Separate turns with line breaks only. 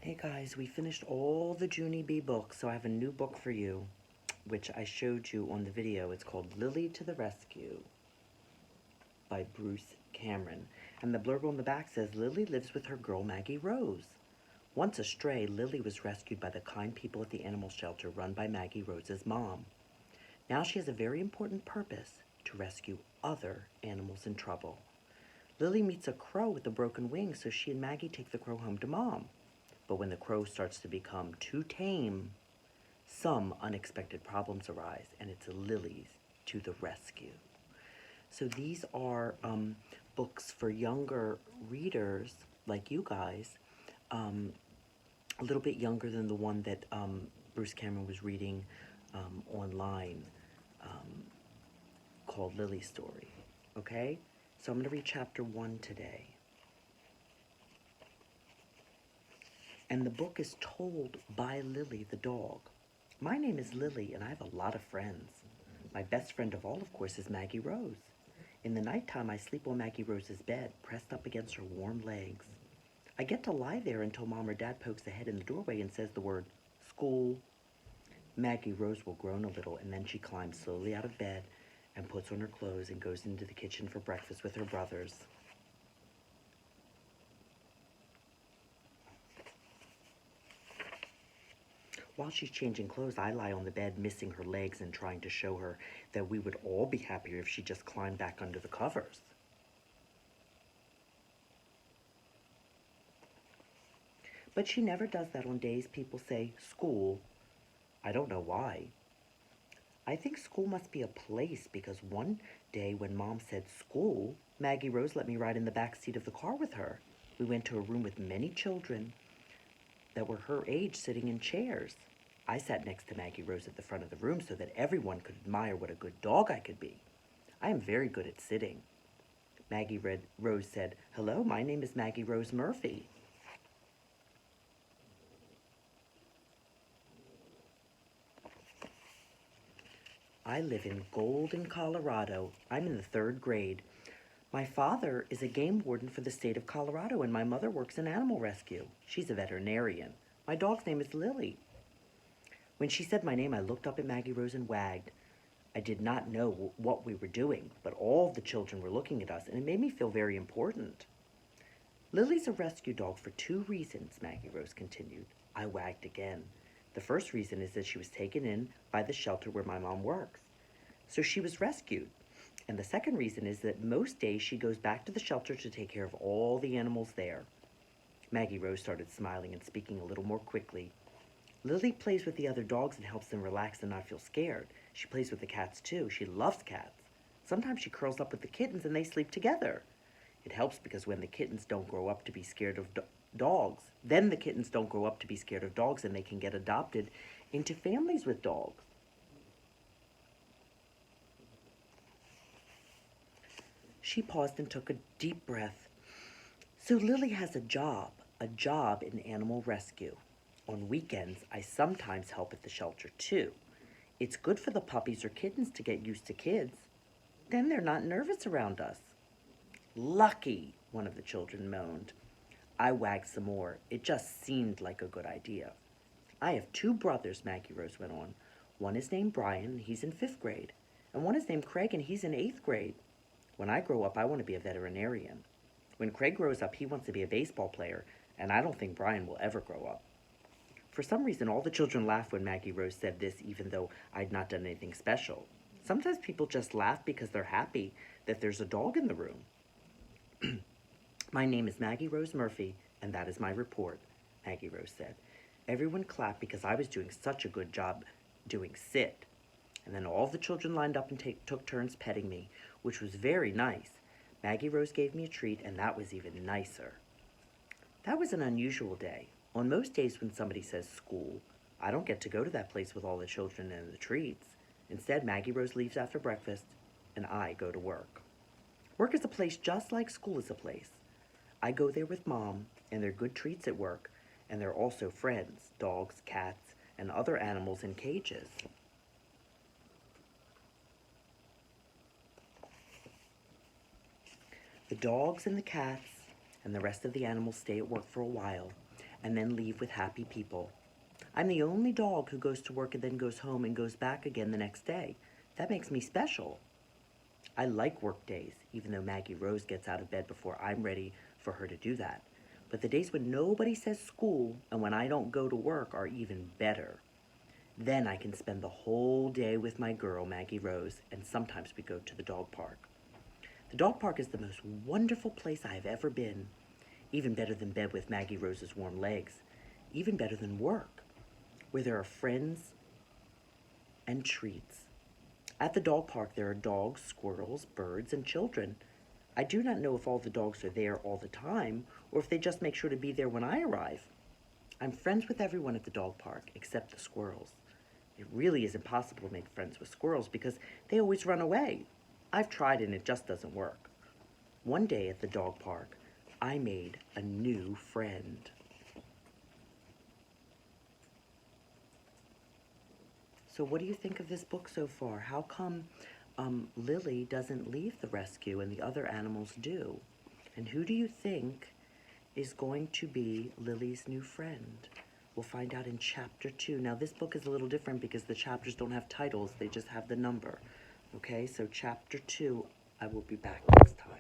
Hey guys, we finished all the Junie B books, so I have a new book for you, which I showed you on the video. It's called Lily to the Rescue by Bruce Cameron. And the blurb on the back says, Lily lives with her girl Maggie Rose. Once a stray, Lily was rescued by the kind people at the animal shelter run by Maggie Rose's mom. Now she has a very important purpose, to rescue other animals in trouble. Lily meets a crow with a broken wing, so she and Maggie take the crow home to Mom. But when the crow starts to become too tame, some unexpected problems arise, and it's Lily's to the rescue. So these are books for younger readers like you guys, a little bit younger than the one that Bruce Cameron was reading online, called Lily's Story. Okay? So I'm going to read chapter 1 today. And the book is told by Lily the dog. My name is Lily, and I have a lot of friends. My best friend of all, of course, is Maggie Rose. In the nighttime, I sleep on Maggie Rose's bed, pressed up against her warm legs. I get to lie there until Mom or Dad pokes a head in the doorway and says the word, school. Maggie Rose will groan a little, and then she climbs slowly out of bed and puts on her clothes and goes into the kitchen for breakfast with her brothers. While she's changing clothes, I lie on the bed, missing her legs and trying to show her that we would all be happier if she just climbed back under the covers. But she never does that on days people say, school. I don't know why. I think school must be a place because one day when Mom said school, Maggie Rose let me ride in the back seat of the car with her. We went to a room with many children that were her age sitting in chairs. I sat next to Maggie Rose at the front of the room so that everyone could admire what a good dog I could be. I am very good at sitting. Rose said, hello, my name is Maggie Rose Murphy. I live in Golden, Colorado. I'm in the 3rd grade. My father is a game warden for the state of Colorado, and my mother works in animal rescue. She's a veterinarian. My dog's name is Lily. When she said my name, I looked up at Maggie Rose and wagged. I did not know what we were doing, but all of the children were looking at us, and it made me feel very important. Lily's a rescue dog for 2 reasons, Maggie Rose continued. I wagged again. The first reason is that she was taken in by the shelter where my mom works. So she was rescued. And the second reason is that most days she goes back to the shelter to take care of all the animals there. Maggie Rose started smiling and speaking a little more quickly. Lily plays with the other dogs and helps them relax and not feel scared. She plays with the cats too. She loves cats. Sometimes she curls up with the kittens and they sleep together. It helps because when the kittens don't grow up to be scared of dogs, then the kittens don't grow up to be scared of dogs and they can get adopted into families with dogs. She paused and took a deep breath. So Lily has a job in animal rescue. On weekends, I sometimes help at the shelter too. It's good for the puppies or kittens to get used to kids. Then they're not nervous around us. Lucky, one of the children moaned. I wagged some more. It just seemed like a good idea. I have 2 brothers, Maggie Rose went on. One is named Brian, and he's in 5th grade. And one is named Craig, and he's in 8th grade. When I grow up, I want to be a veterinarian. When Craig grows up, he wants to be a baseball player, and I don't think Brian will ever grow up. For some reason, all the children laughed when Maggie Rose said this, even though I'd not done anything special. Sometimes people just laugh because they're happy that there's a dog in the room. My name is Maggie Rose Murphy, and that is my report, Maggie Rose said. Everyone clapped because I was doing such a good job doing sit. And then all the children lined up and took turns petting me, which was very nice. Maggie Rose gave me a treat, and that was even nicer. That was an unusual day. On most days when somebody says school, I don't get to go to that place with all the children and the treats. Instead, Maggie Rose leaves after breakfast, and I go to work. Work is a place just like school is a place. I go there with Mom, and there are good treats at work, and there are also friends, dogs, cats, and other animals in cages. The dogs and the cats and the rest of the animals stay at work for a while, and then leave with happy people. I'm the only dog who goes to work and then goes home and goes back again the next day. That makes me special. I like work days, even though Maggie Rose gets out of bed before I'm ready for her to do that. But the days when nobody says school and when I don't go to work are even better. Then I can spend the whole day with my girl, Maggie Rose, and sometimes we go to the dog park. The dog park is the most wonderful place I have ever been. Even better than bed with Maggie Rose's warm legs. Even better than work, where there are friends and treats. At the dog park, there are dogs, squirrels, birds, and children. I do not know if all the dogs are there all the time, or if they just make sure to be there when I arrive. I'm friends with everyone at the dog park, except the squirrels. It really is impossible to make friends with squirrels because they always run away. I've tried and it just doesn't work. One day at the dog park, I made a new friend. So what do you think of this book so far? How come Lily doesn't leave the rescue and the other animals do? And who do you think is going to be Lily's new friend? We'll find out in chapter 2. Now this book is a little different because the chapters don't have titles, they just have the number. Okay, so chapter 2, I will be back next time.